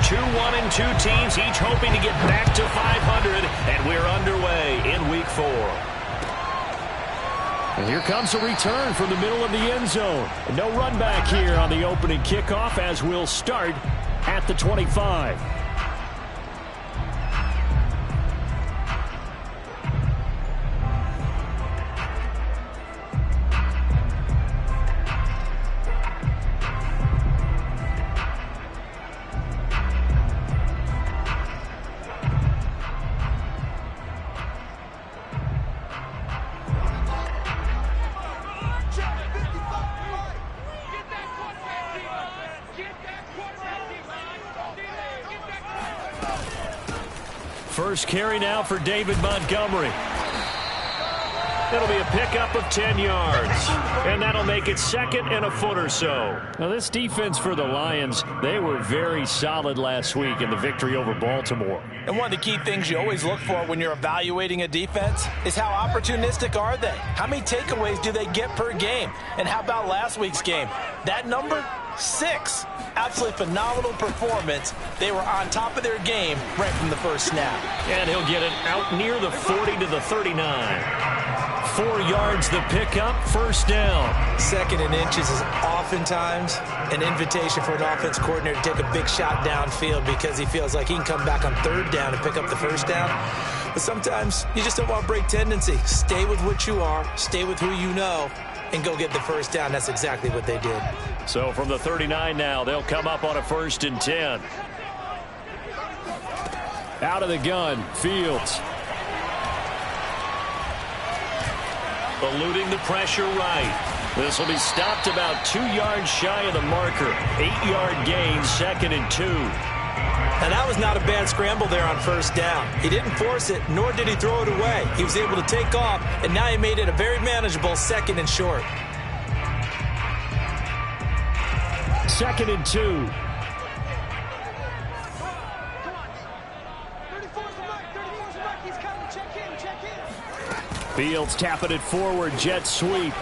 Two 1-2 teams, each hoping to get back to 500, and we're underway in Week 4. And here comes a return from the middle of the end zone. No run back here on the opening kickoff as we'll start at the 25. First carry now for David Montgomery. It'll be a pickup of 10 yards. And that'll make it second and a foot or so. Now, this defense for the Lions, they were very solid last week in the victory over Baltimore. And one of the key things you always look for when you're evaluating a defense is how opportunistic are they? How many takeaways do they get per game? And how about last week's game? That number? 6. Absolutely phenomenal performance. They were on top of their game right from the first snap. And he'll get it out near the 40 to the 39. 4 yards the pickup, first down. Second and inches is oftentimes an invitation for an offense coordinator to take a big shot downfield because he feels like he can come back on third down and pick up the first down. But sometimes you just don't want to break tendency. Stay with what you are, stay with who you know, and go get the first down. That's exactly what they did. So from the 39 now, they'll come up on a 1st and 10. Out of the gun, Fields. Eluding the pressure right. This will be stopped about 2 yards shy of the marker. 8-yard gain, 2nd and 2. And that was not a bad scramble there on first down. He didn't force it, nor did he throw it away. He was able to take off, and now he made it a very manageable 2nd and short. 2nd and 2. Fields tapping it forward, jet sweep.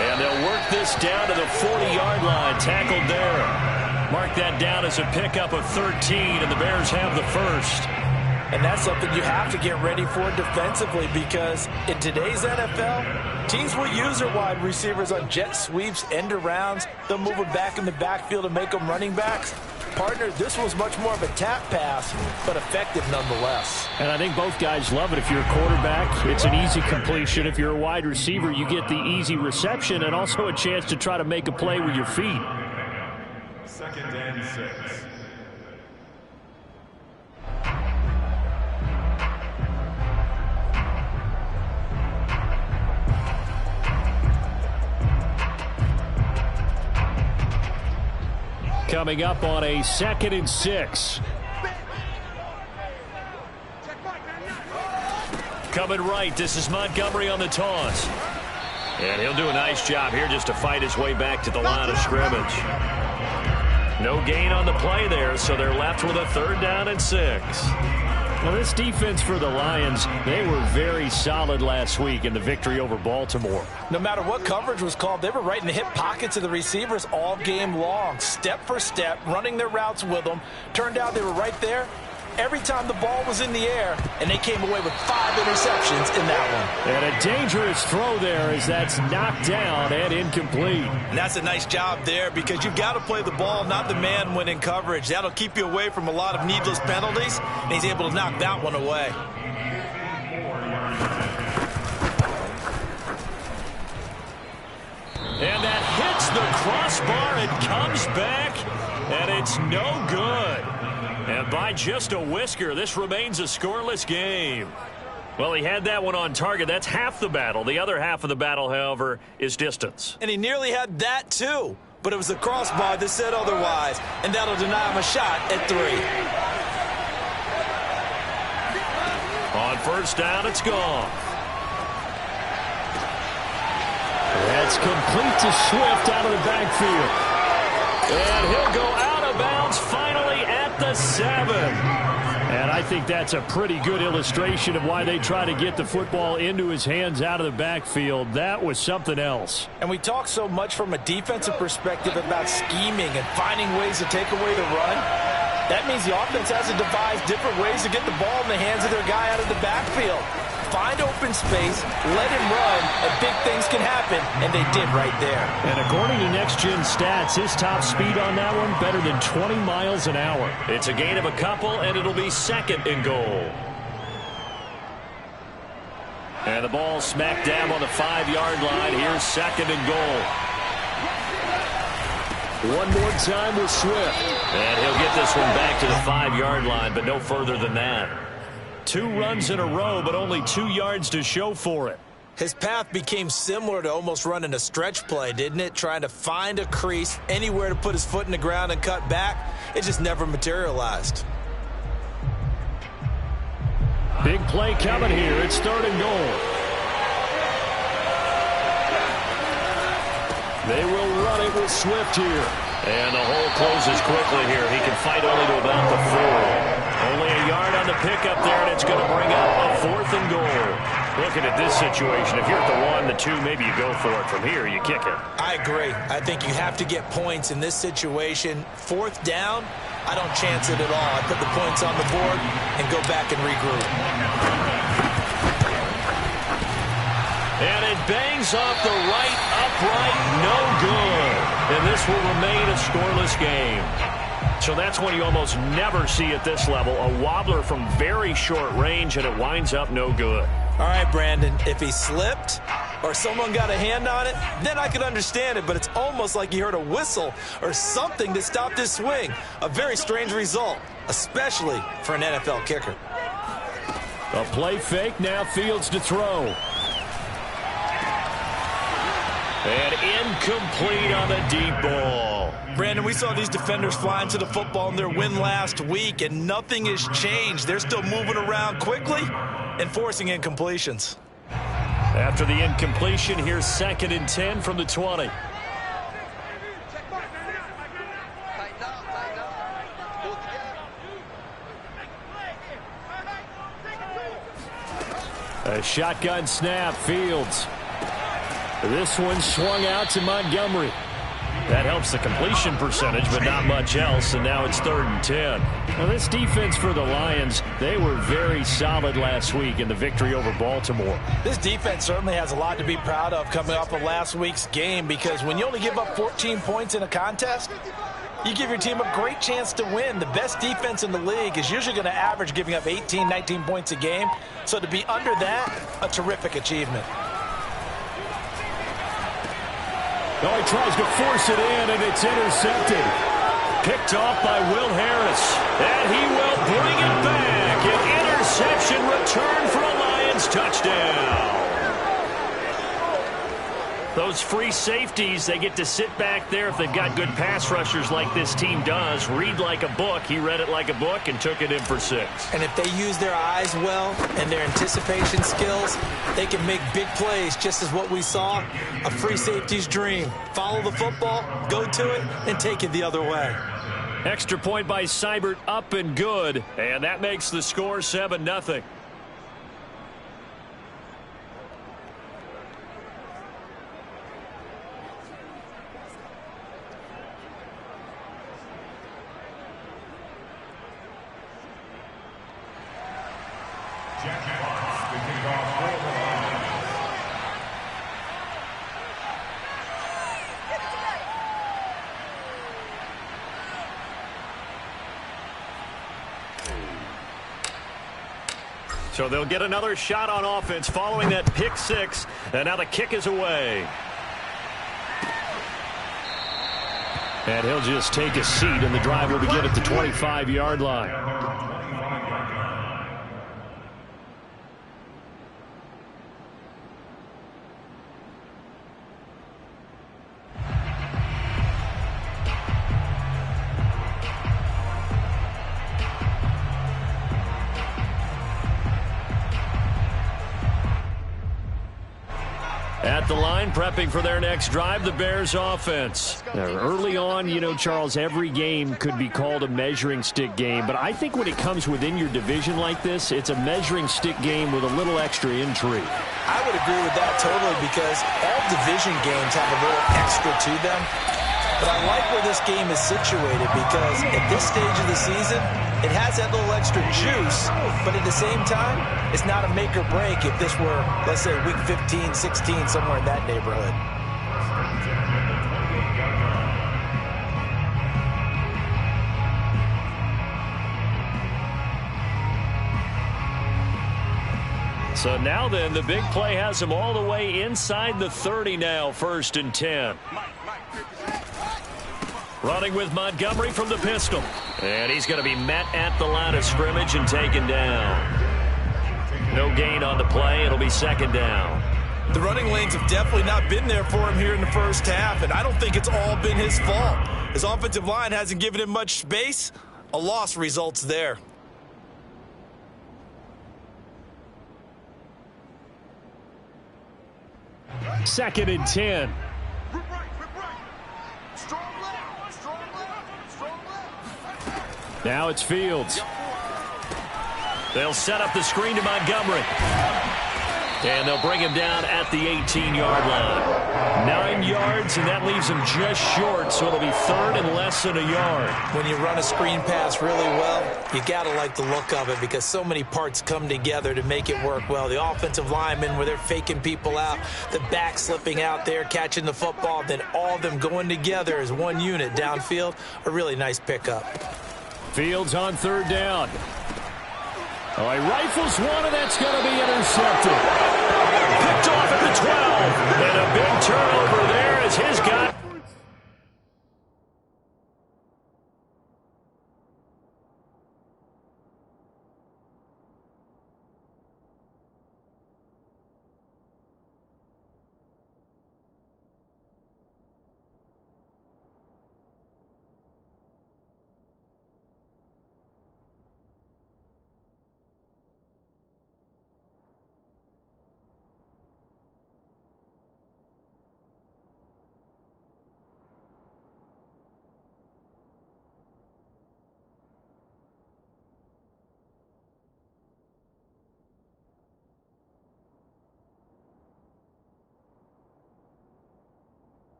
And they'll work this down to the 40-yard line, tackled there. Mark that down as a pickup of 13, and the Bears have the first. And that's something you have to get ready for defensively because in today's NFL, teams will use their wide receivers on jet sweeps, end arounds. They'll move them back in the backfield and make them running backs. Partner, this was much more of a tap pass, but effective nonetheless. And I think both guys love it. If you're a quarterback, it's an easy completion. If you're a wide receiver, you get the easy reception and also a chance to try to make a play with your feet. 2nd and 6. Coming up on a 2nd and 6. Coming right, this is Montgomery on the toss. And he'll do a nice job here just to fight his way back to the line of scrimmage. No gain on the play there, so they're left with a 3rd down and 6. Now, this defense for the Lions, they were very solid last week in the victory over Baltimore. No matter what coverage was called, they were right in the hip pockets of the receivers all game long, step for step, running their routes with them. Turned out they were right there every time the ball was in the air, and they came away with 5 interceptions in that one. And a dangerous throw there as that's knocked down and incomplete. And that's a nice job there because you've got to play the ball, not the man when in coverage. That'll keep you away from a lot of needless penalties, and he's able to knock that one away. And that hits the crossbar and comes back, and it's no good. And by just a whisker, this remains a scoreless game. Well, he had that one on target. That's half the battle. The other half of the battle, however, is distance. And he nearly had that, too. But it was the crossbar that said otherwise, and that'll deny him a shot at 3. On first down, it's gone. That's complete to Swift out of the backfield. And he'll go out of bounds finally at the 7. And I I think that's a pretty good illustration of why they try to get the football into his hands out of the backfield. That was something else. And we talk so much from a defensive perspective about scheming and finding ways to take away the run. That means the offense has to devise different ways to get the ball in the hands of their guy out of the backfield. Find open space, let him run, and big things can happen, and they did right there. And according to Next Gen Stats, his top speed on that one, better than 20 miles an hour. It's a gain of a couple, and it'll be 2nd and goal. And the ball smack dab on the 5-yard line. Here's 2nd and goal. One more time with Swift. And he'll get this one back to the 5-yard line, but no further than that. 2 runs in a row, but only 2 yards to show for it. His path became similar to almost running a stretch play, didn't it? Trying to find a crease, anywhere to put his foot in the ground and cut back. It just never materialized. Big play coming here. It's 3rd and goal. They will run it with Swift here. And the hole closes quickly here. He can fight only to about the 4. Only a yard on the pickup there, and it's going to bring up a 4th and goal. Looking at this situation, if you're at the 1, the 2, maybe you go for it. From here, you kick it. I agree. I think you have to get points in this situation. 4th down, I don't chance it at all. I put the points on the board and go back and regroup. And it bangs off the right upright, no good. And this will remain a scoreless game. So that's one you almost never see at this level. A wobbler from very short range, and it winds up no good. All right, Brandon, if he slipped or someone got a hand on it, then I could understand it. But it's almost like you heard a whistle or something that stopped his swing. A very strange result, especially for an NFL kicker. A play fake, now Fields to throw. And incomplete on the deep ball. Brandon, we saw these defenders flying to the football in their win last week, and nothing has changed. They're still moving around quickly and forcing incompletions. After the incompletion, here's 2nd and 10 from the 20. A shotgun snap, Fields. This one swung out to Montgomery. That helps the completion percentage, but not much else, and now it's 3rd and 10. Now, this defense for the Lions, they were very solid last week in the victory over Baltimore. This defense certainly has a lot to be proud of coming off of last week's game, because when you only give up 14 points in a contest, you give your team a great chance to win. The best defense in the league is usually going to average giving up 18, 19 points a game. So to be under that, a terrific achievement. Oh, he tries to force it in, and it's intercepted. Picked off by Will Harris. And he will bring it back. An interception return for a Lions touchdown. Those free safeties, they get to sit back there if they've got good pass rushers like this team does. Read like a book. He read it like a book and took it in for 6. And if they use their eyes well and their anticipation skills, they can make big plays, just as what we saw, a free safety's dream. Follow the football, go to it, and take it the other way. Extra point by Seibert, up and good. And that makes the score 7-0. So they'll get another shot on offense following that pick 6. And now the kick is away. And he'll just take a seat, and the drive will begin at the 25-yard line. At the line, prepping for their next drive, the Bears offense. Early on, you know, Charles, every game could be called a measuring stick game, but I think when it comes within your division like this, it's a measuring stick game with a little extra intrigue. I would agree with that totally, because all division games have a little extra to them. But I like where this game is situated, because at this stage of the season, it has that little extra juice, but at the same time, it's not a make or break if this were, let's say, week 15, 16, somewhere in that neighborhood. So now then, the big play has him all the way inside the 30 now, 1st and 10. Running with Montgomery from the pistol. And he's going to be met at the line of scrimmage and taken down. No gain on the play. It'll be 2nd down. The running lanes have definitely not been there for him here in the first half, and I don't think it's all been his fault. His offensive line hasn't given him much space. A loss results there. Second and 10. Now it's Fields. They'll set up the screen to Montgomery. And they'll bring him down at the 18-yard line. 9 yards, and that leaves him just short, so it'll be 3rd and less than a yard. When you run a screen pass really well, you got to like the look of it, because so many parts come together to make it work well. The offensive linemen, where they're faking people out, the back slipping out there, catching the football, then all of them going together as one unit downfield. A really nice pickup. Fields on 3rd down. Oh, he rifles one, and that's going to be intercepted. Picked off at the 12. And a big turnover there as his guy.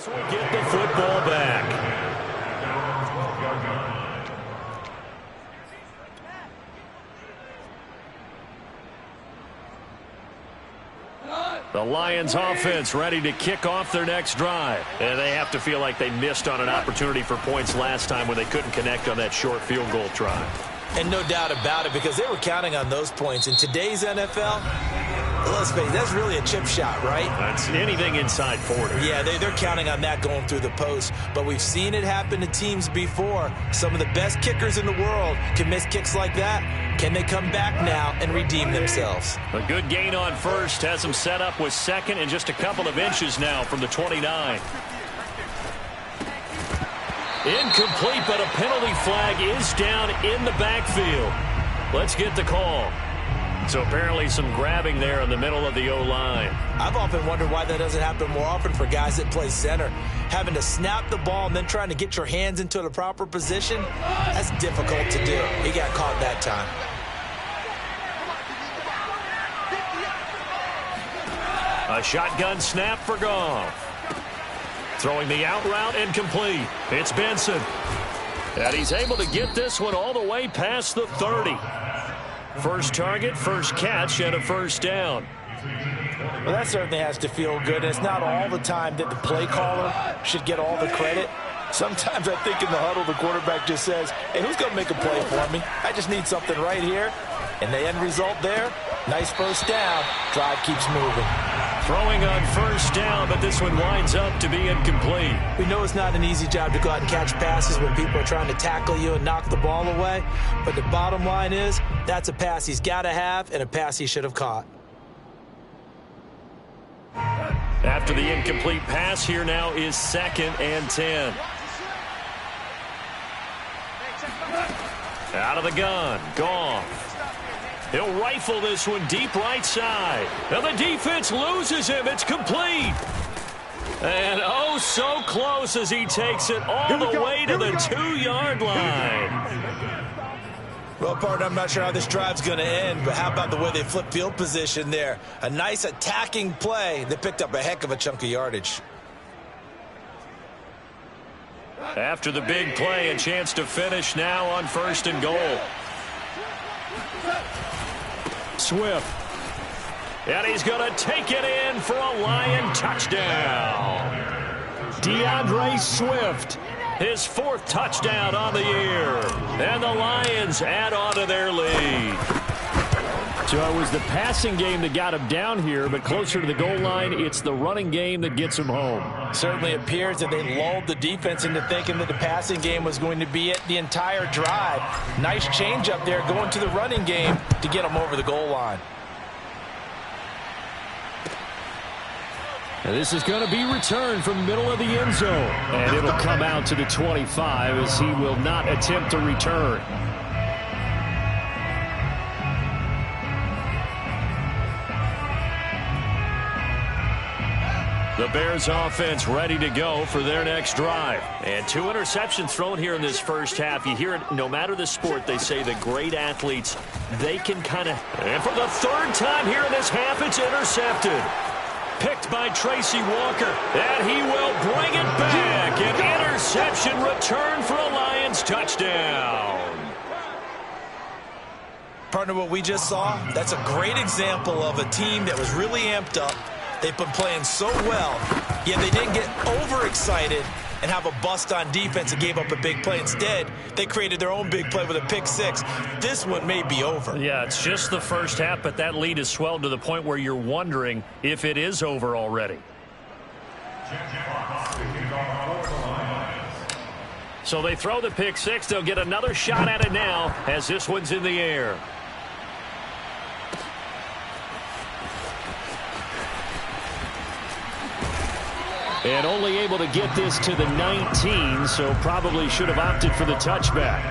will get the football back. The Lions offense ready to kick off their next drive. And they have to feel like they missed on an opportunity for points last time when they couldn't connect on that short field goal try. And no doubt about it, because they were counting on those points. In today's NFL, let's face it, that's really a chip shot, right? That's anything inside 40. Yeah, they're counting on that going through the post. But we've seen it happen to teams before. Some of the best kickers in the world can miss kicks like that. Can they come back now and redeem themselves? A good gain on first has them set up with second and just a couple of inches now from the 29. Incomplete, but a penalty flag is down in the backfield. Let's get the call. So apparently some grabbing there in the middle of the O-line. I've often wondered why that doesn't happen more often for guys that play center. Having to snap the ball and then trying to get your hands into the proper position, that's difficult to do. He got caught that time. A shotgun snap for Goff. Throwing the out route incomplete. It's Benson. And he's able to get this one all the way past the 30. First target, first catch, and a first down. Well, that certainly has to feel good. It's not all the time that the play caller should get all the credit. Sometimes I think in the huddle, the quarterback just says, hey, who's going to make a play for me? I just need something right here. And the end result there, nice first down. Drive keeps moving. Throwing on first down, but this one winds up to be incomplete. We know it's not an easy job to go out and catch passes when people are trying to tackle you and knock the ball away. But the bottom line is, that's a pass he's got to have and a pass he should have caught. After the incomplete pass, here now is 2nd and 10. Out of the gun, Goff. He'll rifle this one deep right side. Now the defense loses him. It's complete. And oh, so close as he takes it all the way to the 2-yard line. Well, partner, I'm not sure how this drive's going to end, but how about the way they flip field position there? A nice attacking play that picked up a heck of a chunk of yardage. After the big play, a chance to finish now on 1st and goal. Swift. And he's going to take it in for a Lion touchdown. DeAndre Swift, his 4th touchdown on the year. And the Lions add on to their lead. So it was the passing game that got him down here, but closer to the goal line, it's the running game that gets him home. Certainly appears that they lulled the defense into thinking that the passing game was going to be it the entire drive. Nice change up there going to the running game to get them over the goal line. And this is going to be returned from the middle of the end zone. And it'll come out to the 25 as he will not attempt to return. The Bears offense ready to go for their next drive. And 2 interceptions thrown here in this first half. You hear it no matter the sport, they say the great athletes, they can kind of... And for the 3rd time here in this half, it's intercepted. Picked by Tracy Walker. And he will bring it back. An interception return for a Lions touchdown. Partner, what we just saw, that's a great example of a team that was really amped up. They've been playing so well, yet they didn't get overexcited and have a bust on defense and gave up a big play. Instead, they created their own big play with a pick 6. This one may be over. Yeah, it's just the first half, but that lead has swelled to the point where you're wondering if it is over already. So they throw the pick 6. They'll get another shot at it now as this one's in the air. And only able to get this to the 19, so probably should have opted for the touchback.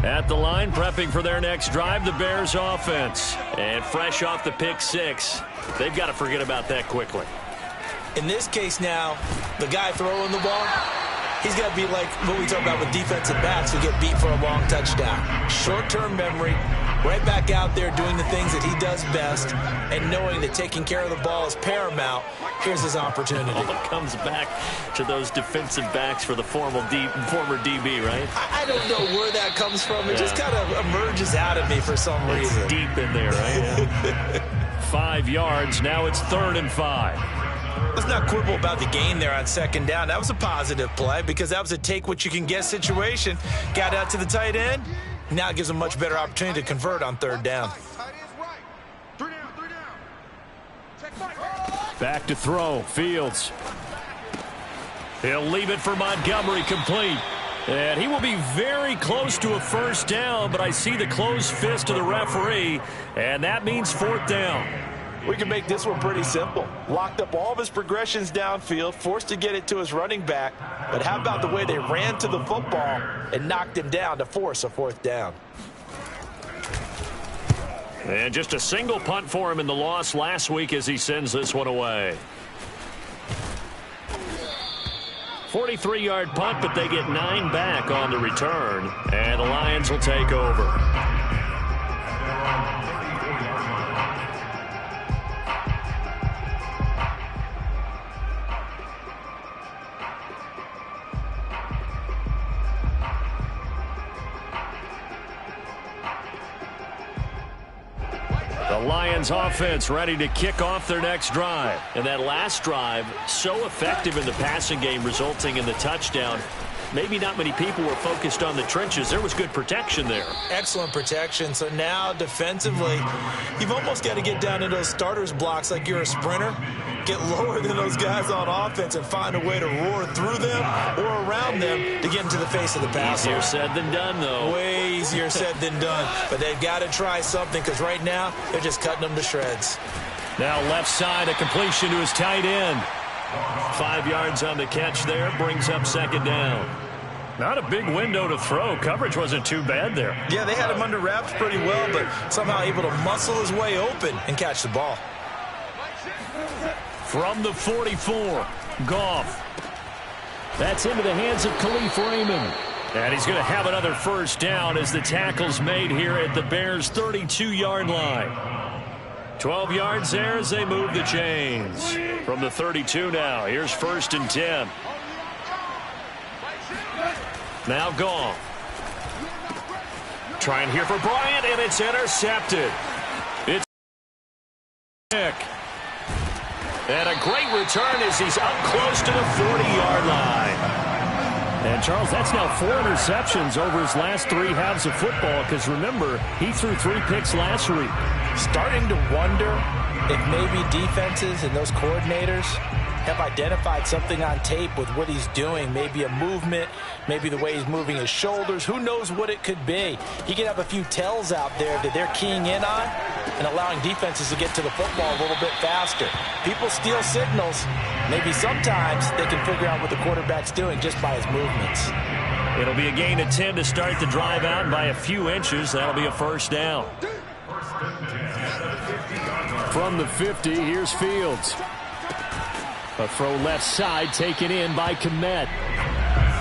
At the line, prepping for their next drive, the Bears offense. And fresh off the pick 6, they've got to forget about that quickly. In this case now, the guy throwing the ball, he's got to be like what we talk about with defensive backs who get beat for a long touchdown. Short-term memory, Right back out there doing the things that he does best and knowing that taking care of the ball is paramount. Here's his opportunity. All comes back to those defensive backs for the former DB, right? I don't know where that comes from. It just kind of emerges out of me for some reason. It's deep in there, right? 5 yards. Now it's 3rd and 5. Let's not quibble about the gain there on 2nd down. That was a positive play because that was a take-what-you-can-get situation. Got out to the tight end. Now it gives him a much better opportunity to convert on 3rd down. Back to throw. Fields. He'll leave it for Montgomery, complete. And he will be very close to a 1st down, but I see the closed fist of the referee, and that means 4th down. We can make this one pretty simple. Locked up all of his progressions downfield, forced to get it to his running back. But how about the way they ran to the football and knocked him down to force a 4th down? And just a single punt for him in the loss last week as he sends this one away. 43-yard punt, but they get 9 back on the return. And the Lions will take over. The Lions offense ready to kick off their next drive. And that last drive, so effective in the passing game, resulting in the touchdown. Maybe not many people were focused on the trenches. There was good protection there. Excellent protection. So now defensively, you've almost got to get down to those starters blocks like you're a sprinter. Get lower than those guys on offense and find a way to roar through them or around them to get into the face of the passer. Easier said than done, though. Way easier said than done. But they've got to try something because right now they're just cutting them to shreds. Now left side, a completion to his tight end. 5 yards on the catch there, brings up 2nd down. Not a big window to throw. Coverage wasn't too bad there. Yeah, they had him under wraps pretty well, but somehow able to muscle his way open and catch the ball. From the 44, Goff. That's into the hands of Khalif Raymond. And he's going to have another 1st down as the tackle's made here at the Bears' 32-yard line. 12 yards there as they move the chains. From the 32 now, here's 1st and 10. Now Goff. Trying here for Bryant, and it's intercepted. It's Nick. And a great return as he's up close to the 40-yard line. And, Charles, that's now 4 interceptions over his last 3 halves of football because, remember, he threw 3 picks last week. Starting to wonder if maybe defenses and those coordinators have identified something on tape with what he's doing. Maybe a movement, maybe the way he's moving his shoulders. Who knows what it could be? He could have a few tells out there that they're keying in on and allowing defenses to get to the football a little bit faster. People steal signals. Maybe sometimes they can figure out what the quarterback's doing just by his movements. It'll be a gain of 10 to start the drive out, and by a few inches, that'll be a 1st down. From the 50, here's Fields. A throw left side taken in by Kmet.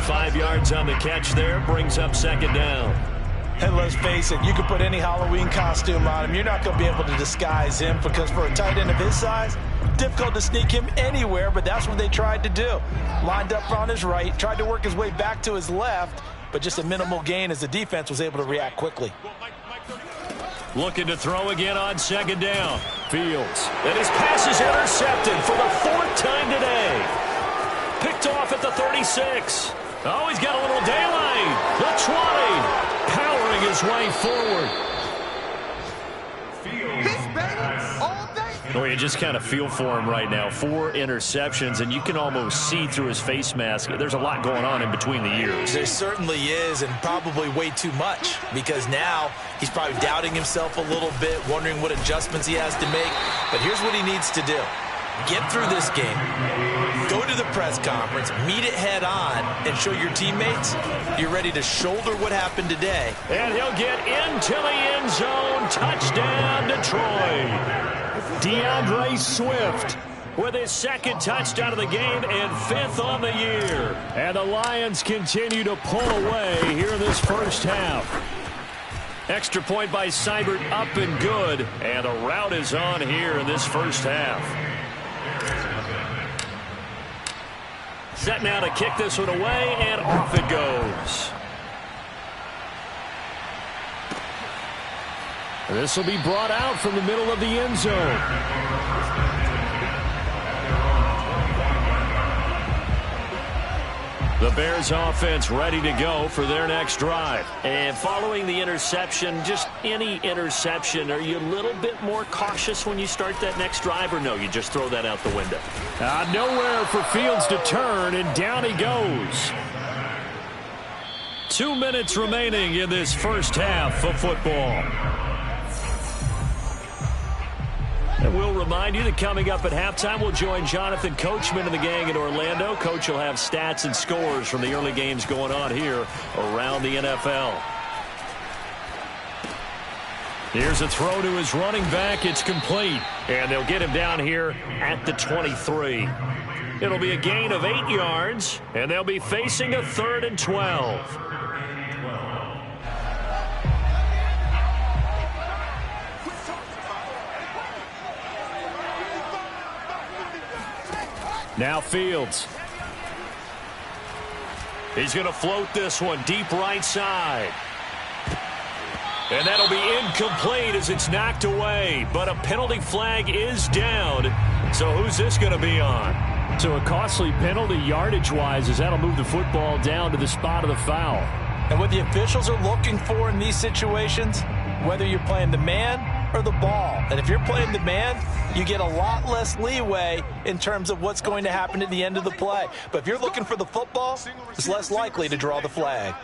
5 yards on the catch there, brings up 2nd down. And let's face it, you could put any Halloween costume on him. You're not going to be able to disguise him because for a tight end of his size, difficult to sneak him anywhere, but that's what they tried to do. Lined up on his right, tried to work his way back to his left, but just a minimal gain as the defense was able to react quickly. Looking to throw again on 2nd down. Fields. And his pass is intercepted for the 4th time today. Picked off at the 36. Oh, he's got a little daylight. The 20. Powering his way forward. Oh, you just kind of feel for him right now. 4 interceptions, and you can almost see through his face mask. There's a lot going on in between the years. There certainly is, and probably way too much, because now he's probably doubting himself a little bit, wondering what adjustments he has to make. But here's what he needs to do. Get through this game, go to the press conference, meet it head on, and show your teammates you're ready to shoulder what happened today. And he'll get into the end zone. Touchdown, Detroit. DeAndre Swift with his 2nd touchdown of the game and 5th on the year. And the Lions continue to pull away here in this 1st half. Extra point by Seibert, up and good. And a rout is on here in this first half. Set now to kick this one away, and off it goes. This will be brought out from the middle of the end zone. The Bears offense ready to go for their next drive. And following the interception, just any interception, are you a little bit more cautious when you start that next drive, or no, you just throw that out the window? Nowhere for Fields to turn, and down he goes. 2 minutes remaining in this first half of football. And we'll remind you that coming up at halftime, we'll join Jonathan Coachman and the gang in Orlando. Coach will have stats and scores from the early games going on here around the NFL. Here's a throw to his running back. It's complete. And they'll get him down here at the 23. It'll be a gain of 8 yards, and they'll be facing a 3rd and 12. Now Fields. He's going to float this one deep right side. And that'll be incomplete as it's knocked away. But a penalty flag is down. So who's this going to be on? So a costly penalty yardage-wise as that'll move the football down to the spot of the foul. And what the officials are looking for in these situations, whether you're playing the man or the ball. And if you're playing the man, you get a lot less leeway in terms of what's going to happen at the end of the play. But if you're looking for the football, it's less likely to draw the flag.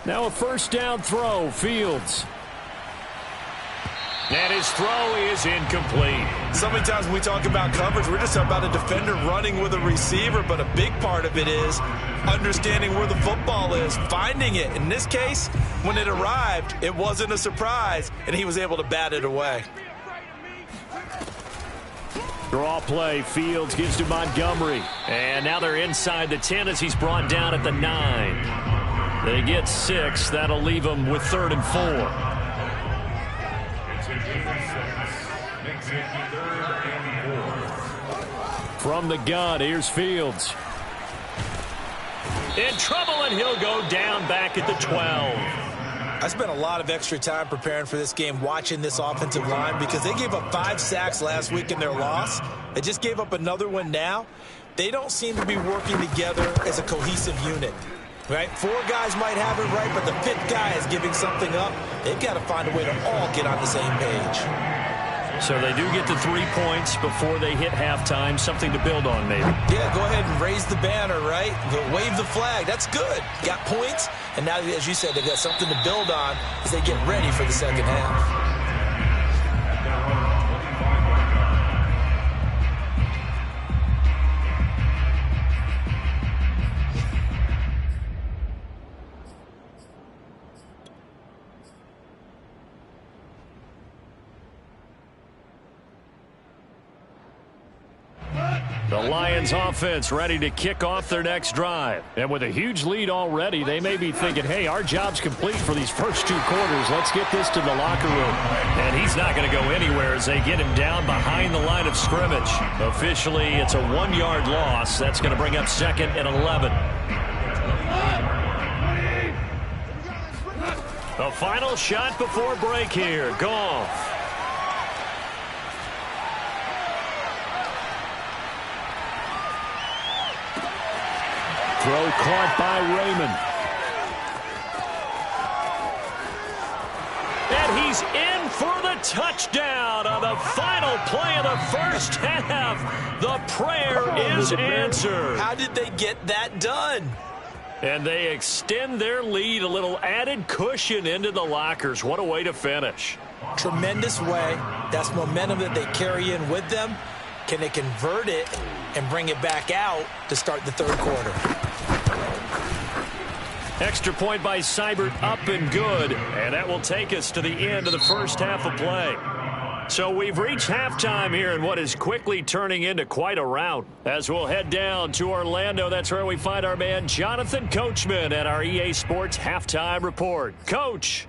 Now a first down throw, Fields. And his throw is incomplete. So many times when we talk about coverage, we're just talking about a defender running with a receiver, but a big part of it is understanding where the football is, finding it. In this case, when it arrived, it wasn't a surprise, and he was able to bat it away. Draw play, Fields gives to Montgomery. And now they're inside the 10 as he's brought down at the 9. They get 6. That'll leave them with 3rd and 4. From the gun, here's Fields. In trouble, and he'll go down back at the 12. I spent a lot of extra time preparing for this game, watching this offensive line, because they gave up 5 sacks last week in their loss. They just gave up another one now. They don't seem to be working together as a cohesive unit. Right? 4 guys might have it right, but the 5th guy is giving something up. They've got to find a way to all get on the same page. So they do get the 3 points before they hit halftime, something to build on maybe. Yeah, go ahead and raise the banner, right? Wave the flag. That's good. Got points, and now, as you said, they've got something to build on as they get ready for the second half. The Lions offense ready to kick off their next drive. And with a huge lead already, they may be thinking, hey, our job's complete for these first 2 quarters. Let's get this to the locker room. And he's not going to go anywhere as they get him down behind the line of scrimmage. Officially, it's a 1-yard loss. That's going to bring up 2nd and 11. The final shot before break here. Goff. Throw caught by Raymond. And he's in for the touchdown on the final play of the first half. The prayer is answered. How did they get that done? And they extend their lead, a little added cushion into the lockers. What a way to finish. Tremendous way. That's momentum that they carry in with them. Can they convert it and bring it back out to start the 3rd quarter? Extra point by Seibert, up and good. And that will take us to the end of the first half of play. So we've reached halftime here in what is quickly turning into quite a rout. As we'll head down to Orlando, that's where we find our man Jonathan Coachman at our EA Sports Halftime Report. Coach.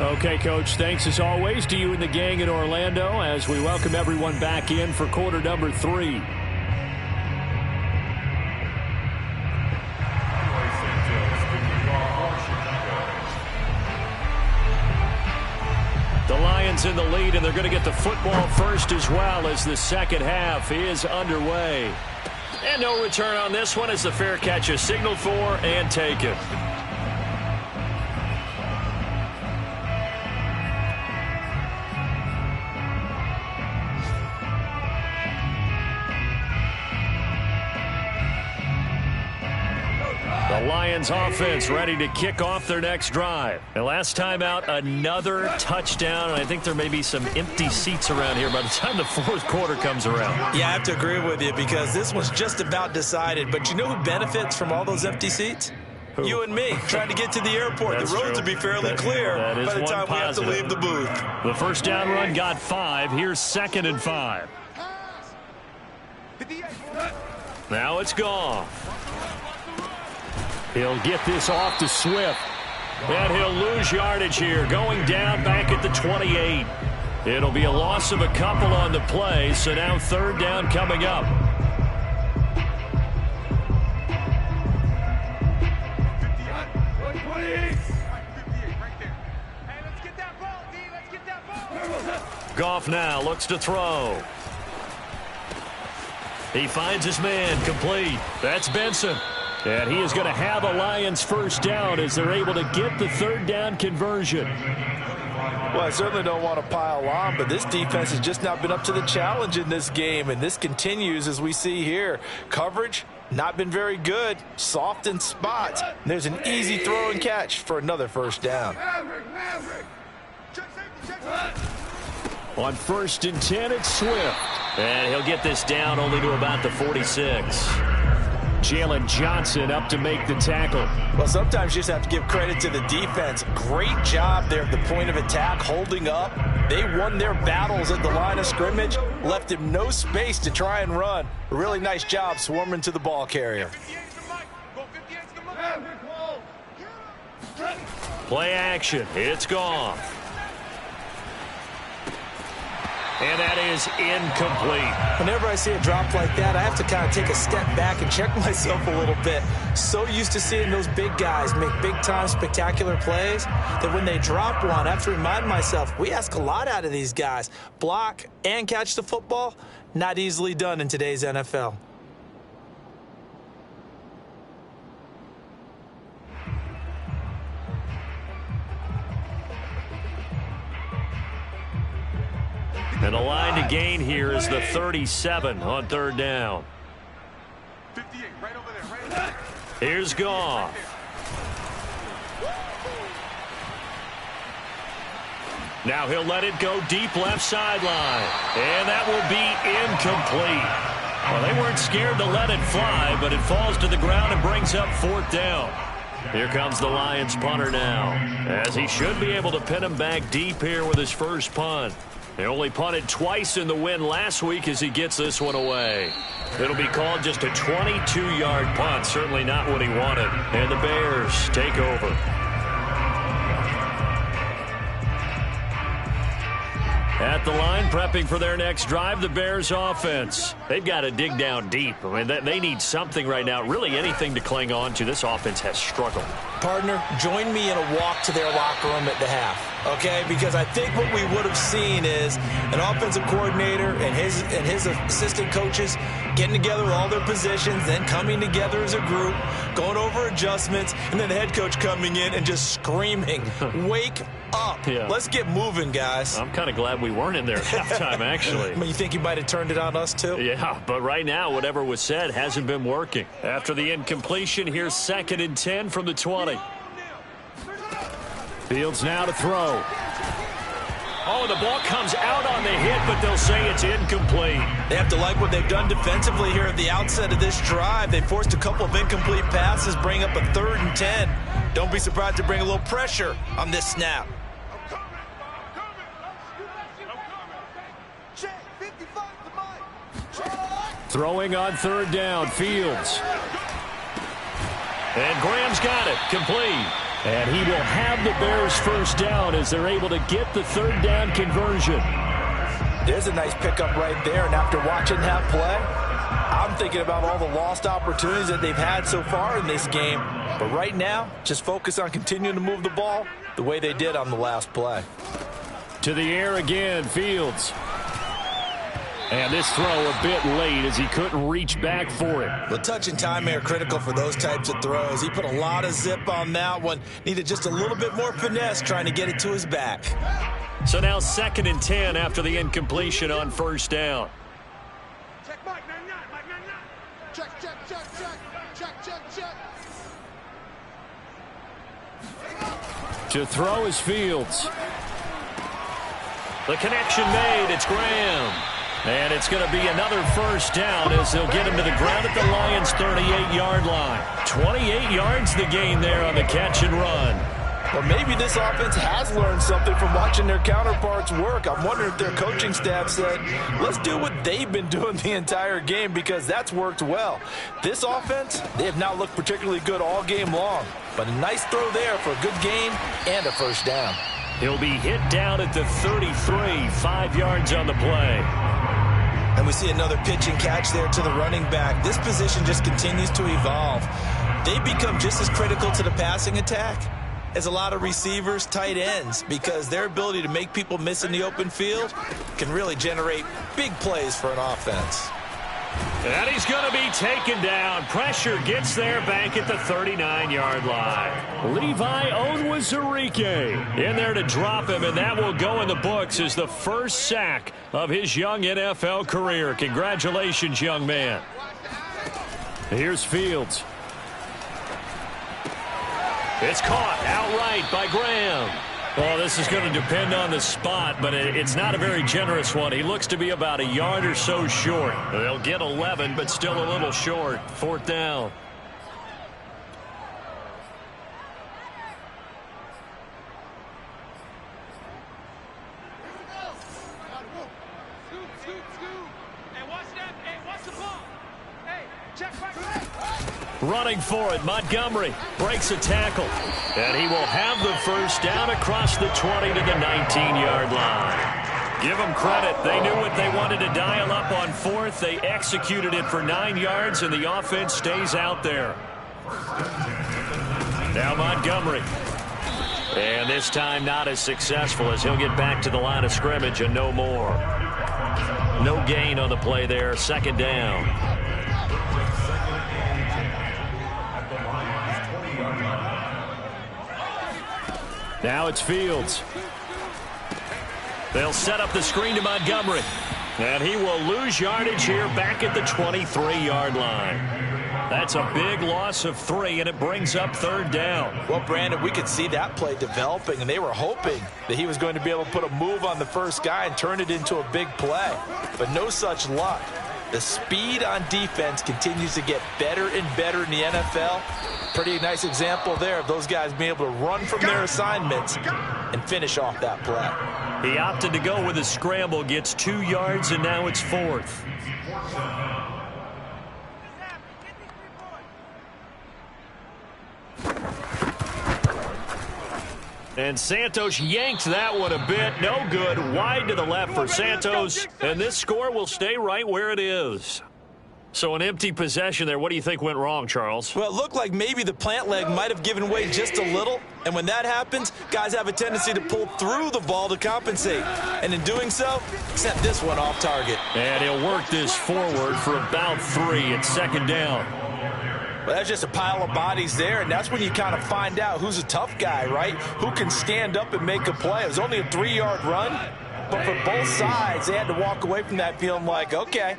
Okay, Coach, thanks as always to you and the gang in Orlando as we welcome everyone back in for quarter number 3. The Lions in the lead, and they're going to get the football first as well as the second half is underway. And no return on this one as the fair catch is signaled for and taken. The Lions offense ready to kick off their next drive. And last time out, another touchdown. And I think there may be some empty seats around here by the time the fourth quarter comes around. Yeah, I have to agree with you because this one's just about decided. But you know who benefits from all those empty seats? Who? You and me, trying to get to the airport. The roads will be fairly clear by the time we have to leave the booth. The first down run got 5. Here's 2nd and 5. Now it's gone. He'll get this off to Swift. And he'll lose yardage here, going down back at the 28. It'll be a loss of a couple on the play, so now 3rd down coming up. Goff now looks to throw. He finds his man, complete. That's Benson. And he is going to have a Lions first down as they're able to get the 3rd down conversion. Well, I certainly don't want to pile on, but this defense has just not been up to the challenge in this game, and this continues as we see here. Coverage, not been very good, soft in spots. And there's an easy throw and catch for another first down. On 1st and 10, it's Swift. And he'll get this down only to about the 46. Jalen Johnson up to make the tackle. Well, sometimes you just have to give credit to the defense. Great job there at the point of attack, holding up. They won their battles at the line of scrimmage, left him no space to try and run. A really nice job swarming to the ball carrier. Play action. It's gone. And that is incomplete. Whenever I see a drop like that, I have to kind of take a step back and check myself a little bit. So used to seeing those big guys make big-time spectacular plays that when they drop one, I have to remind myself, we ask a lot out of these guys. Block and catch the football, not easily done in today's NFL. And the line to gain here is the 37 on 3rd down. 58, right over there, right over there. Here's Goff. Now he'll let it go deep left sideline. And that will be incomplete. Well, they weren't scared to let it fly, but it falls to the ground and brings up 4th down. Here comes the Lions punter now, as he should be able to pin him back deep here with his first punt. He only punted twice in the win last week as he gets this one away. It'll be called just a 22-yard punt, certainly not what he wanted. And the Bears take over. At the line, prepping for their next drive, the Bears offense. They've got to dig down deep. I mean, they need something right now, really anything to cling on to. This offense has struggled. Partner, join me in a walk to their locker room at the half, okay? Because I think what we would have seen is an offensive coordinator and his assistant coaches getting together with all their positions, then coming together as a group, going over adjustments, and then the head coach coming in and just screaming, wake up. Yeah. Let's get moving, guys. I'm kind of glad we weren't in there at halftime, actually. I mean, you think you might have turned it on us, too? Yeah, but right now, whatever was said hasn't been working. After the incompletion, here's 2nd and 10 from the 20. Fields now to throw. Oh, the ball comes out on the hit, but they'll say it's incomplete. They have to like what they've done defensively here at the outset of this drive. They forced a couple of incomplete passes, bring up a 3rd and 10. Don't be surprised to bring a little pressure on this snap. Throwing on 3rd down, Fields. And Graham's got it, complete. And he will have the Bears first down as they're able to get the third down conversion. There's a nice pickup right there, and after watching that play, I'm thinking about all the lost opportunities that they've had so far in this game. But right now, just focus on continuing to move the ball the way they did on the last play. To the air again, Fields. And this throw a bit late as he couldn't reach back for it. Well, touch and timing are critical for those types of throws. He put a lot of zip on that one. Needed just a little bit more finesse trying to get it to his back. So now 2nd and 10 after the incompletion on first down. Check Mike, 99, Mike, 99. Check, check, check, check, check, check, check. To throw is Fields. The connection made. It's Graham. And it's going to be another first down as they'll get him to the ground at the Lions' 38-yard line. 28 yards the gain there on the catch and run. Well, maybe this offense has learned something from watching their counterparts work. I'm wondering if their coaching staff said, let's do what they've been doing the entire game because that's worked well. This offense, they have not looked particularly good all game long. But a nice throw there for a good gain and a first down. He'll be hit down at the 33, 5 yards on the play. And we see another pitch and catch there to the running back. This position just continues to evolve. They become just as critical to the passing attack as a lot of receivers, tight ends, because their ability to make people miss in the open field can really generate big plays for an offense. And he's going to be taken down. Pressure gets there back at the 39-yard line. Levi Onwuzurike in there to drop him, and that will go in the books as the first sack of his young NFL career. Congratulations, young man. Here's Fields. It's caught outright by Graham. Well, this is going to depend on the spot, but it's not a very generous one. He looks to be about a yard or so short. They'll get 11, but still a little short. 4th down. Running for it, Montgomery breaks a tackle. And he will have the first down across the 20 to the 19-yard line. Give them credit. They knew what they wanted to dial up on 4th. They executed it for 9 yards, and the offense stays out there. Now Montgomery. And this time not as successful as he'll get back to the line of scrimmage and no more. No gain on the play there. 2nd down. Now it's Fields. They'll set up the screen to Montgomery. And he will lose yardage here back at the 23-yard line. That's a big loss of 3, and it brings up 3rd down. Well, Brandon, we could see that play developing, and they were hoping that he was going to be able to put a move on the first guy and turn it into a big play. But no such luck. The speed on defense continues to get better and better in the NFL. Pretty nice example there of those guys being able to run from their assignments and finish off that play. He opted to go with a scramble, gets 2 yards, and now it's 4th. And Santos yanked that one a bit. No good. Wide to the left for Santos. And this score will stay right where it is. So an empty possession there. What do you think went wrong, Charles? Well, it looked like maybe the plant leg might have given way just a little. And when that happens, guys have a tendency to pull through the ball to compensate. And in doing so, set this one off target. And he'll work this forward for about 3 at 2nd down. Well, that's just a pile of bodies there, and that's when you kind of find out who's a tough guy, right? Who can stand up and make a play. It was only a 3-yard run, but for both sides, they had to walk away from that feeling like, okay,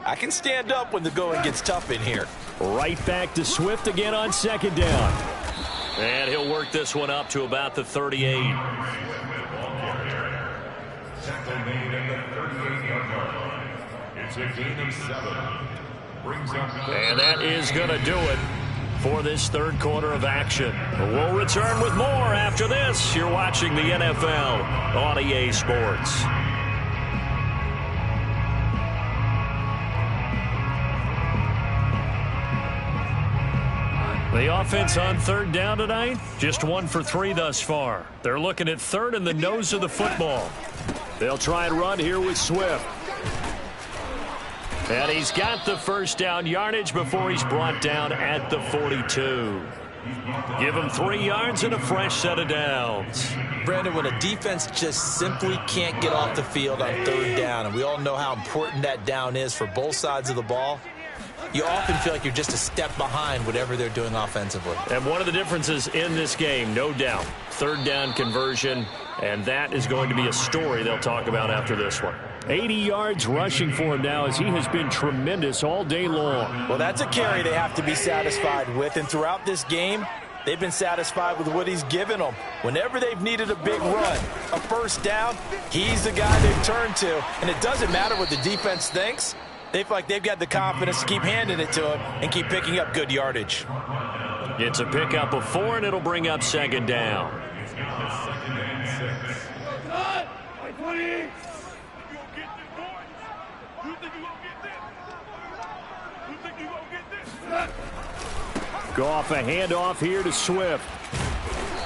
I can stand up when the going gets tough in here. Right back to Swift again on 2nd down. And he'll work this one up to about the 38. It's a gain of 7. And that is going to do it for this 3rd quarter of action. We'll return with more after this. You're watching the NFL on EA Sports. The offense on third down tonight, just 1 for 3 thus far. They're looking at third in the nose of the football. They'll try and run here with Swift. And he's got the first down yardage before he's brought down at the 42. Give him 3 yards and a fresh set of downs. Brandon, when a defense just simply can't get off the field on third down, and we all know how important that down is for both sides of the ball, you often feel like you're just a step behind whatever they're doing offensively. And one of the differences in this game, no doubt, third down conversion, and that is going to be a story they'll talk about after this one. 80 yards rushing for him now as he has been tremendous all day long. Well, that's a carry they have to be satisfied with, and throughout this game, they've been satisfied with what he's given them. Whenever they've needed a big run, a first down, he's the guy they've turned to, and it doesn't matter what the defense thinks. They feel like they've got the confidence to keep handing it to him and keep picking up good yardage. It's a pickup of 4, and it'll bring up second down. Go off a handoff here to Swift.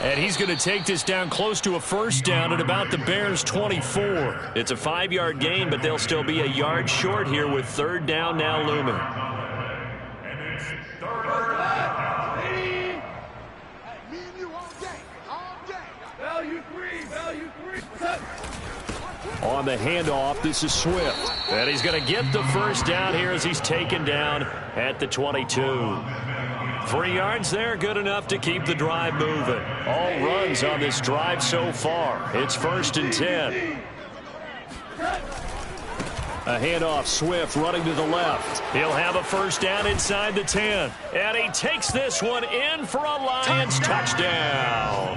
And he's going to take this down close to a first down at about the Bears' 24. It's a 5-yard gain, but they'll still be a yard short here with third down now looming. On the handoff, this is Swift. And he's going to get the first down here as he's taken down at the 22. 3 yards there, good enough to keep the drive moving. All runs on this drive so far. It's 1st and 10. A handoff, Swift running to the left. He'll have a first down inside the 10. And he takes this one in for a Lions touchdown.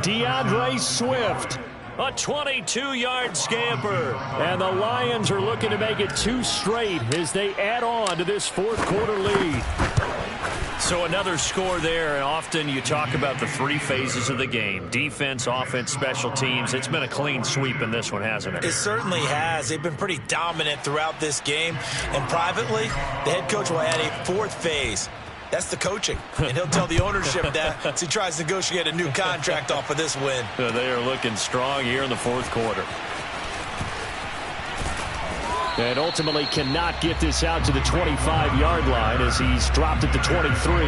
DeAndre Swift, a 22-yard scamper. And the Lions are looking to make it 2 straight as they add on to this fourth-quarter lead. So another score there, and often you talk about the 3 phases of the game. Defense, offense, special teams. It's been a clean sweep in this one, hasn't it? It certainly has. They've been pretty dominant throughout this game. And privately, the head coach will add a 4th phase. That's the coaching. And he'll tell the ownership that as he tries to negotiate a new contract off of this win. They are looking strong here in the 4th quarter. And ultimately cannot get this out to the 25-yard line as he's dropped at the 23.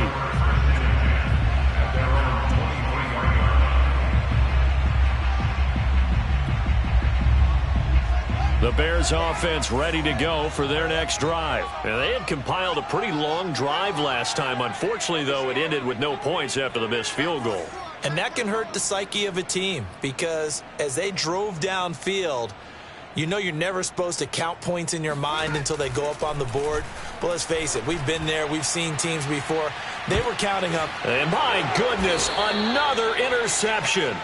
The Bears offense ready to go for their next drive. And they had compiled a pretty long drive last time. Unfortunately, though, it ended with no points after the missed field goal. And that can hurt the psyche of a team because as they drove downfield, you know you're never supposed to count points in your mind until they go up on the board. But let's face it, we've been there. We've seen teams before. They were counting up. And my goodness, another interception.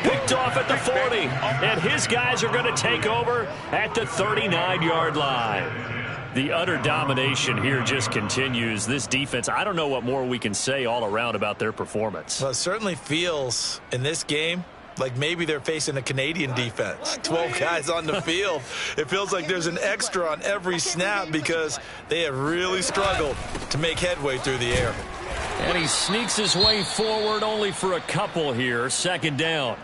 Picked off at the 40. And his guys are going to take over at the 39-yard line. The utter domination here just continues. This defense, I don't know what more we can say all around about their performance. Well, it certainly feels in this game like maybe they're facing a Canadian defense. 12 guys on the field. It feels like there's an extra on every snap because they have really struggled to make headway through the air. And he sneaks his way forward only for a couple here. Second down.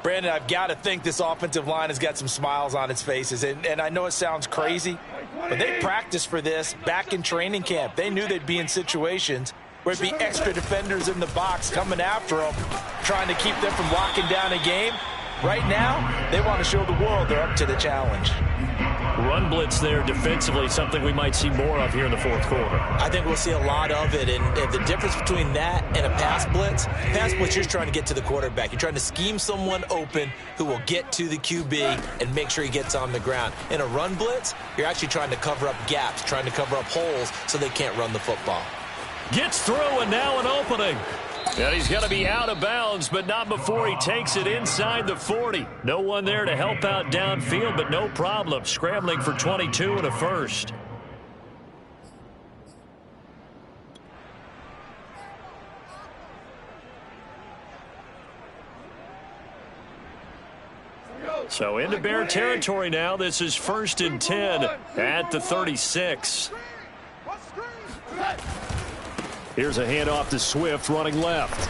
Brandon, I've got to think this offensive line has got some smiles on its faces. And I know it sounds crazy, but they practiced for this back in training camp. They knew they'd be in situations where it'd be extra defenders in the box coming after them, trying to keep them from locking down a game. Right now, they want to show the world they're up to the challenge. Run blitz there defensively, something we might see more of here in the 4th quarter. I think we'll see a lot of it, and the difference between that and a pass blitz, you're just trying to get to the quarterback. You're trying to scheme someone open who will get to the QB and make sure he gets on the ground. In a run blitz, you're actually trying to cover up gaps, trying to cover up holes so they can't run the football. Gets through, and now an opening. And he's going to be out of bounds, but not before he takes it inside the 40. No one there to help out downfield, but no problem. Scrambling for 22 and a first. So into Bear territory now. This is 1st and 10 at the 36. Here's a handoff to Swift running left.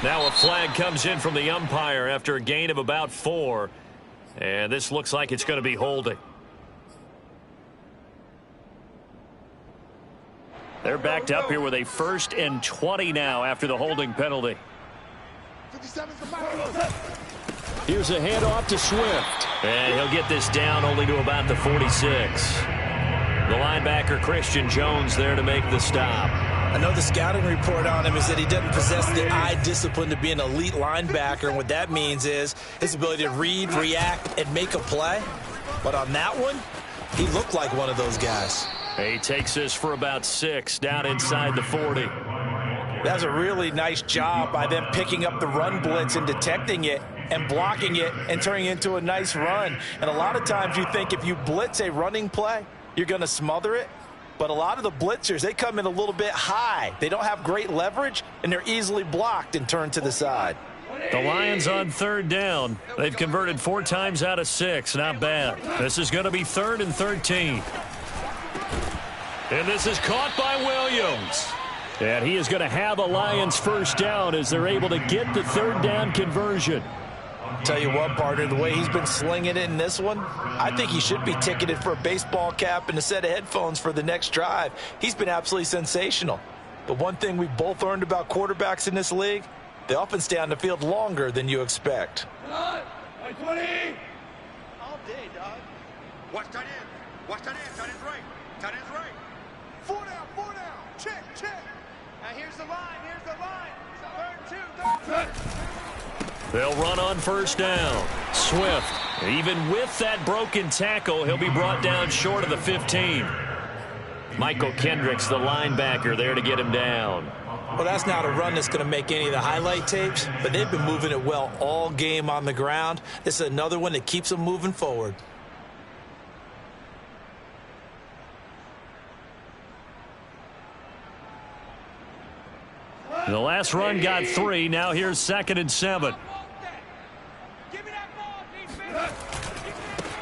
Now a flag comes in from the umpire after a gain of about 4. And this looks like it's going to be holding. They're backed up here with a 1st and 20 now after the holding penalty. Here's a handoff to Swift. And he'll get this down only to about the 46. The linebacker, Christian Jones, there to make the stop. I know the scouting report on him is that he doesn't possess the eye discipline to be an elite linebacker, and what that means is his ability to read, react, and make a play. But on that one, he looked like one of those guys. He takes this for about 6 down inside the 40. That's a really nice job by them picking up the run blitz and detecting it and blocking it and turning it into a nice run. And a lot of times you think if you blitz a running play, you're going to smother it. But a lot of the blitzers, they come in a little bit high. They don't have great leverage, and they're easily blocked and turned to the side. The Lions on 3rd down. They've converted 4 times out of 6. Not bad. This is going to be 3rd and 13. And this is caught by Williams. And he is going to have a Lions 1st down as they're able to get the 3rd down conversion. Tell you what, partner, the way he's been slinging it in this one, I think he should be ticketed for a baseball cap and a set of headphones for the next drive. He's been absolutely sensational. But one thing we both learned about quarterbacks in this league, they often stay on the field longer than you expect. 20. All day, dog. Watch tight end. Watch tight end. Tight end's right. Tight end's right. 4 down. 4 down. Check. Now here's the line. Here's the line. 3rd and 2. 3rd. They'll run on 1st down. Swift, even with that broken tackle, he'll be brought down short of the 15. Michael Kendricks, the linebacker, there to get him down. Well, that's not a run that's going to make any of the highlight tapes, but they've been moving it well all game on the ground. This is another one that keeps them moving forward. The last run got 3. Now here's 2nd and 7.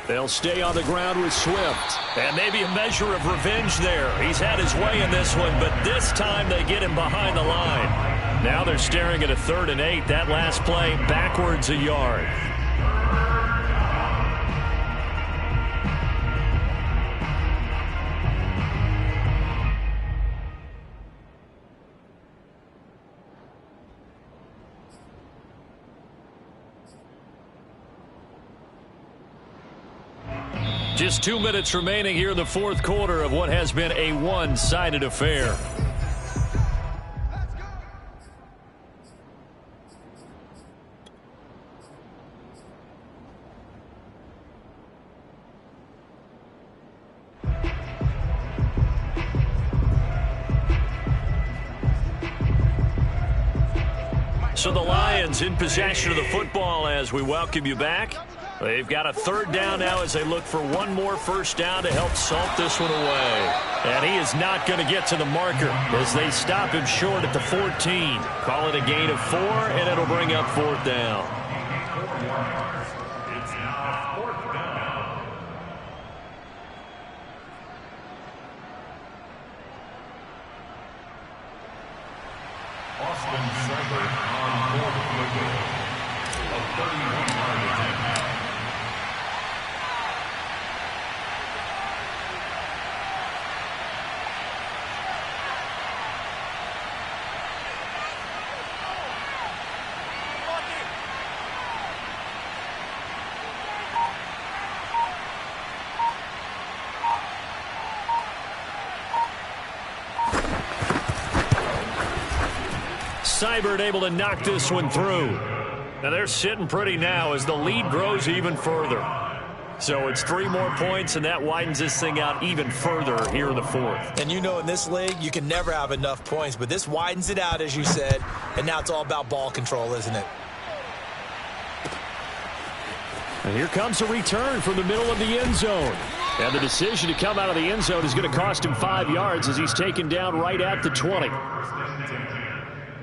They'll stay on the ground with Swift. And maybe a measure of revenge there. He's had his way in this one, but this time they get him behind the line. Now they're staring at a 3rd and 8. That last play backwards a yard. Just 2 minutes remaining here in the 4th quarter of what has been a one-sided affair. So the Lions in possession of the football as we welcome you back. They've got a 3rd down now as they look for one more 1st down to help salt this one away. And he is not going to get to the marker as they stop him short at the 14. Call it a gain of 4, and it'll bring up 4th down. It's now 4th down. Austin Seibert on 4th and goal. A 31-yard attempt. Seibert able to knock this one through. Now they're sitting pretty now as the lead grows even further. So it's 3 more points, and that widens this thing out even further here in the 4th. And you know in this league, you can never have enough points, but this widens it out, as you said, and now it's all about ball control, isn't it? And here comes a return from the middle of the end zone. And the decision to come out of the end zone is going to cost him 5 yards as he's taken down right at the 20.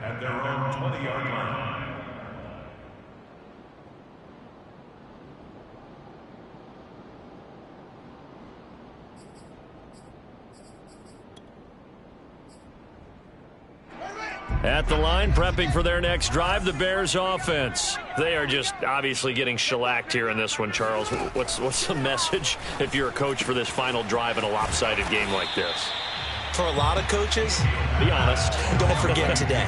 At their own 20-yard line. At the line, prepping for their next drive, the Bears offense. They are just obviously getting shellacked here in this one, Charles. What's the message if you're a coach for this final drive in a lopsided game like this? For a lot of coaches, be honest. Don't forget today.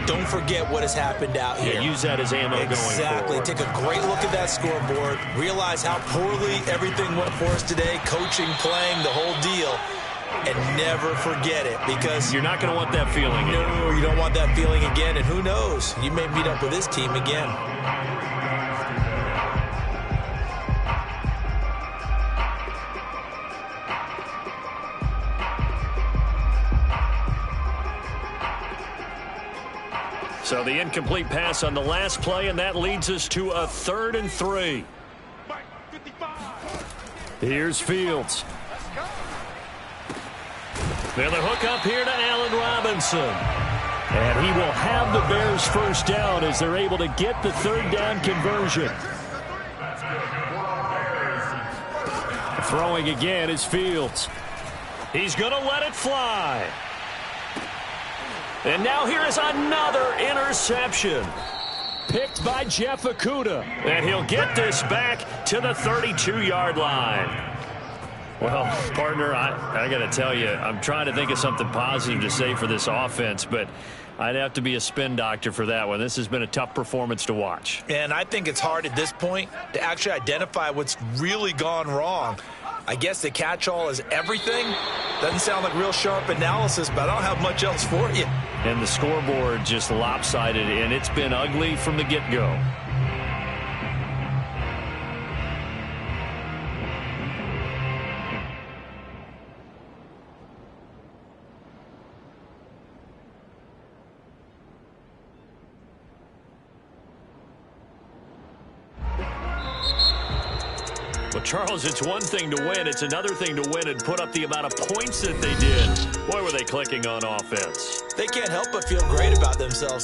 Don't forget what has happened out here. Yeah, use that as ammo going forward. Exactly. Take a great look at that scoreboard. Realize how poorly everything went for us today. Coaching, playing, the whole deal. And never forget it, because you're not going to want that feeling. No, you don't want that feeling again. And who knows? You may meet up with this team again. So the incomplete pass on the last play, and that leads us to a 3rd and 3. Here's Fields. Then the hook up here to Allen Robinson. And he will have the Bears first down as they're able to get the 3rd down conversion. Throwing again is Fields. He's going to let it fly. And now here is another interception. Picked by Jeff Okudah. And he'll get this back to the 32-yard line. Well, partner, I got to tell you, I'm trying to think of something positive to say for this offense, but I'd have to be a spin doctor for that one. This has been a tough performance to watch. And I think it's hard at this point to actually identify what's really gone wrong. I guess the catch-all is everything. Doesn't sound like real sharp analysis, but I don't have much else for you. And the scoreboard just lopsided, and it's been ugly from the get-go. Well, Charles, it's one thing to win. It's another thing to win and put up the amount of points that they did. Boy, were they clicking on offense. They can't help but feel great about themselves.